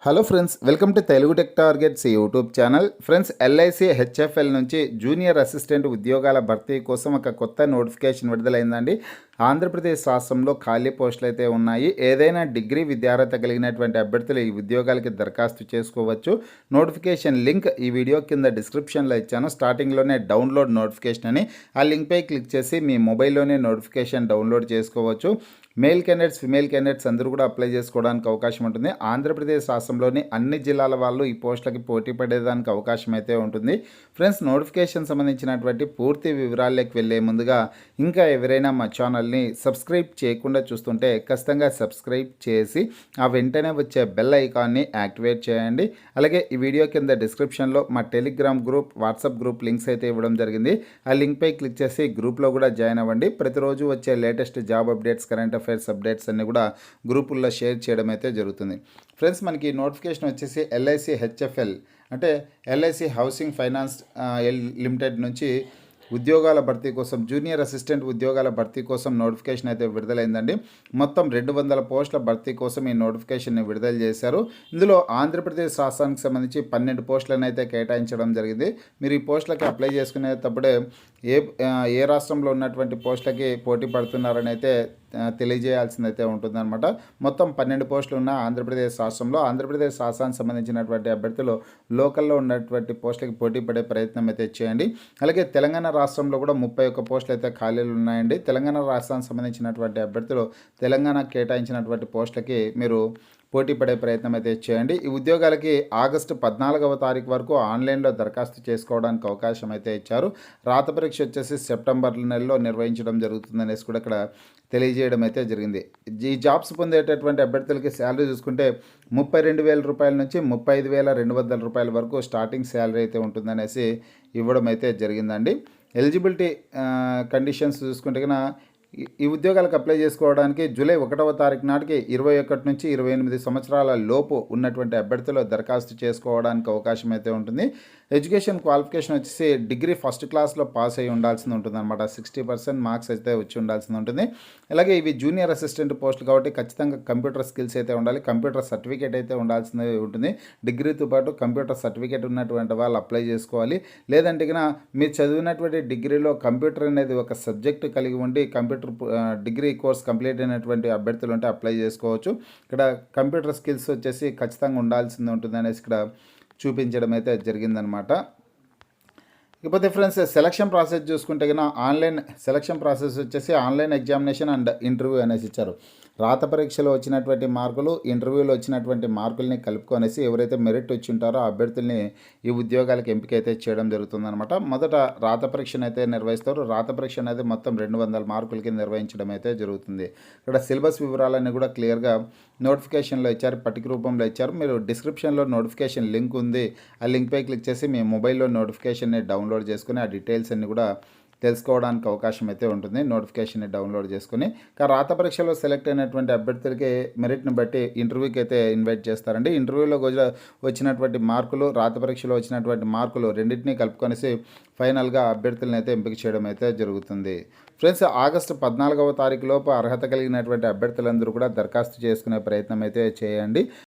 Hello friends, welcome to Telugu tech targets YouTube channel. Friends, LIC HFL నుంచి junior assistant ఉద్యోగాల భర్తీ కోసం ఒక కొత్త నోటిఫికేషన్ విడుదలైందండి. ఆంధ్రప్రదేశ్ రాష్ట్రంలో ఖాళీ పోస్టులు అయితే ఉన్నాయి. ఏదైనా డిగ్రీ విద్యార్హత కలిగినటువంటి అభ్యర్థులు ఈ ఉద్యోగాలకి దరఖాస్తు చేసుకోవచ్చు. నోటిఫికేషన్ లింక్ ఈ వీడియో కింద డిస్క్రిప్షన్లో ఇచ్చాను. స్టార్టింగ్లోనే డౌన్లోడ్ నోటిఫికేషన్ అని ఆ లింక్పై క్లిక్ చేసి మీ మొబైల్లోనే నోటిఫికేషన్ డౌన్లోడ్ చేసుకోవచ్చు. మేల్ క్యాండిడేట్స్, ఫిమేల్ క్యాండిడేట్స్ అందరూ కూడా అప్లై చేసుకోవడానికి అవకాశం ఉంటుంది. ఆంధ్రప్రదేశ్ రాష్ట్రంలోని అన్ని జిల్లాల వాళ్ళు ఈ పోస్టులకి పోటీ పడేదానికి అవకాశం అయితే ఉంటుంది. ఫ్రెండ్స్, నోటిఫికేషన్ సంబంధించినటువంటి పూర్తి వివరాల్లోకి వెళ్ళే ముందుగా ఇంకా ఎవరైనా మా ఛానల్ని సబ్స్క్రైబ్ చేయకుండా చూస్తుంటే ఖచ్చితంగా సబ్స్క్రైబ్ చేసి ఆ వెంటనే వచ్చే బెల్ ఐకాన్ని యాక్టివేట్ చేయండి. అలాగే ఈ వీడియో కింద డిస్క్రిప్షన్లో మా Telegram group, WhatsApp group links అయితే ఇవ్వడం జరిగింది. ఆ లింక్పై క్లిక్ చేసి గ్రూప్లో కూడా జాయిన్ అవ్వండి. ప్రతిరోజు వచ్చే latest job updates, current affairs updates అన్నీ కూడా గ్రూపుల్లో షేర్ చేయడం అయితే జరుగుతుంది. ఫ్రెండ్స్, మనకి నోటిఫికేషన్ వచ్చేసి ఎల్ఐసి హెచ్ఎఫ్ఎల్ అంటే ఎల్ఐసి హౌసింగ్ ఫైనాన్స్ లిమిటెడ్ నుంచి ఉద్యోగాల భర్తీ కోసం, జూనియర్ అసిస్టెంట్ ఉద్యోగాల భర్తీ కోసం నోటిఫికేషన్ అయితే విడుదలైందండి. మొత్తం 200 పోస్టుల భర్తీ కోసం ఈ నోటిఫికేషన్ని విడుదల చేశారు. ఇందులో ఆంధ్రప్రదేశ్ రాష్ట్రానికి సంబంధించి 12 పోస్టులను అయితే కేటాయించడం జరిగింది. మీరు ఈ పోస్టులకి అప్లై చేసుకునేటప్పుడే ఏ రాష్ట్రంలో ఉన్నటువంటి పోస్టులకి పోటీ పడుతున్నారని అయితే తెలియజేయాల్సిందైతే ఉంటుందన్నమాట. మొత్తం 12 పోస్టులు ఉన్న ఆంధ్రప్రదేశ్ రాష్ట్రంలో, ఆంధ్రప్రదేశ్ రాష్ట్రానికి సంబంధించినటువంటి అభ్యర్థులు లోకల్లో ఉన్నటువంటి పోస్టులకి పోటీ పడే ప్రయత్నం అయితే చేయండి. అలాగే తెలంగాణ రాష్ట్రంలో కూడా 31 పోస్టులు అయితే ఖాళీలు ఉన్నాయండి. తెలంగాణ రాష్ట్రానికి సంబంధించినటువంటి అభ్యర్థులు తెలంగాణకు కేటాయించినటువంటి పోస్టులకి మీరు పోటీ పడే ప్రయత్నం అయితే చేయండి. ఈ ఉద్యోగాలకి ఆగస్టు 14వ తారీఖు వరకు ఆన్లైన్లో దరఖాస్తు చేసుకోవడానికి అవకాశం అయితే ఇచ్చారు. రాత పరీక్ష వచ్చేసి సెప్టెంబర్ నెలలో నిర్వహించడం జరుగుతుందనేసి కూడా ఇక్కడ తెలియజేయడం అయితే జరిగింది. ఈ జాబ్స్ పొందేటటువంటి అభ్యర్థులకి శాలరీ చూసుకుంటే 32,000 రూపాయల నుంచి 35,200 రూపాయల వరకు స్టార్టింగ్ శాలరీ అయితే ఉంటుందనేసి ఇవ్వడం అయితే జరిగిందండి. ఎలిజిబిలిటీ కండిషన్స్ చూసుకుంటే కన్నా ఈ ఉద్యోగాలకు అప్లై చేసుకోవడానికి జూలై 1వ తారీఖు నాటికి 21 నుంచి 28 సంవత్సరాల లోపు ఉన్నటువంటి అభ్యర్థులు దరఖాస్తు చేసుకోవడానికి అవకాశం అయితే ఉంటుంది. ఎడ్యుకేషన్ క్వాలిఫికేషన్ వచ్చేసి డిగ్రీ ఫస్ట్ క్లాస్లో పాస్ అయ్యి ఉండాల్సింది ఉంటుంది అనమాట. 60% మార్క్స్ అయితే వచ్చి ఉండాల్సింది ఉంటుంది. అలాగే ఇవి జూనియర్ అసిస్టెంట్ పోస్టులు కాబట్టి ఖచ్చితంగా కంప్యూటర్ స్కిల్స్ అయితే ఉండాలి. కంప్యూటర్ సర్టిఫికేట్ అయితే ఉండాల్సింది ఉంటుంది. డిగ్రీతో పాటు కంప్యూటర్ సర్టిఫికేట్ ఉన్నటువంటి వాళ్ళు అప్లై చేసుకోవాలి. లేదంటే కన్నా మీరు చదివినటువంటి డిగ్రీలో కంప్యూటర్ అనేది ఒక సబ్జెక్ట్ కలిగి ఉండి కంప్యూటర్ డిగ్రీ కోర్స్ కంప్లీట్ అయినటువంటి అభ్యర్థులు ఉంటే అప్లై చేసుకోవచ్చు. ఇక్కడ కంప్యూటర్ స్కిల్స్ వచ్చేసి ఖచ్చితంగా ఉండాల్సింది ఉంటుంది అనేసి ఇక్కడ చూపించడం అయితే జరిగిందనమాట. ఇకపోతే ఫ్రెండ్స్, సెలక్షన్ ప్రాసెస్ చూసుకుంటే కన్నా ఆన్లైన్ సెలక్షన్ ప్రాసెస్ వచ్చేసి ఆన్లైన్ ఎగ్జామినేషన్ అండ్ ఇంటర్వ్యూ అనేసి ఇచ్చారు. రాత పరీక్షలో వచ్చినటువంటి మార్కులు, ఇంటర్వ్యూలో వచ్చినటువంటి మార్కుల్ని కలుపుకొనేసి ఎవరైతే మెరిట్ వచ్చి ఉంటారో ఆ అభ్యర్థుల్ని ఈ ఉద్యోగాలకు ఎంపిక అయితే చేయడం జరుగుతుందన్నమాట. మొదట రాత పరీక్షను అయితే నిర్వహిస్తారు. రాత పరీక్ష అనేది మొత్తం 200 మార్కులకి నిర్వహించడం అయితే జరుగుతుంది. ఇక్కడ సిలబస్ వివరాలన్నీ కూడా క్లియర్గా నోటిఫికేషన్లో ఇచ్చారు, పట్టిక రూపంలో ఇచ్చారు. మీరు డిస్క్రిప్షన్లో నోటిఫికేషన్ లింక్ ఉంది. ఆ లింక్పై క్లిక్ చేసి మీ మొబైల్లో నోటిఫికేషన్ని డౌన్లోడ్ చేసుకుని ఆ డీటెయిల్స్ అన్ని కూడా తెలుసుకోవడానికి అవకాశం అయితే ఉంటుంది. నోటిఫికేషన్ని డౌన్లోడ్ చేసుకుని రాత పరీక్షలో సెలెక్ట్ అయినటువంటి అభ్యర్థులకి మెరిట్ని బట్టి ఇంటర్వ్యూకి అయితే ఇన్వైట్ చేస్తారండి. ఇంటర్వ్యూలో వచ్చినటువంటి మార్కులు, రాత పరీక్షలో వచ్చినటువంటి మార్కులు రెండింటినీ కలుపుకొనేసి ఫైనల్గా అభ్యర్థులను అయితే ఎంపిక చేయడం అయితే జరుగుతుంది. ఫ్రెండ్స్, ఆగస్టు 14వ తారీఖు లోపు అర్హత కలిగినటువంటి అభ్యర్థులందరూ కూడా దరఖాస్తు చేసుకునే ప్రయత్నం అయితే చేయండి.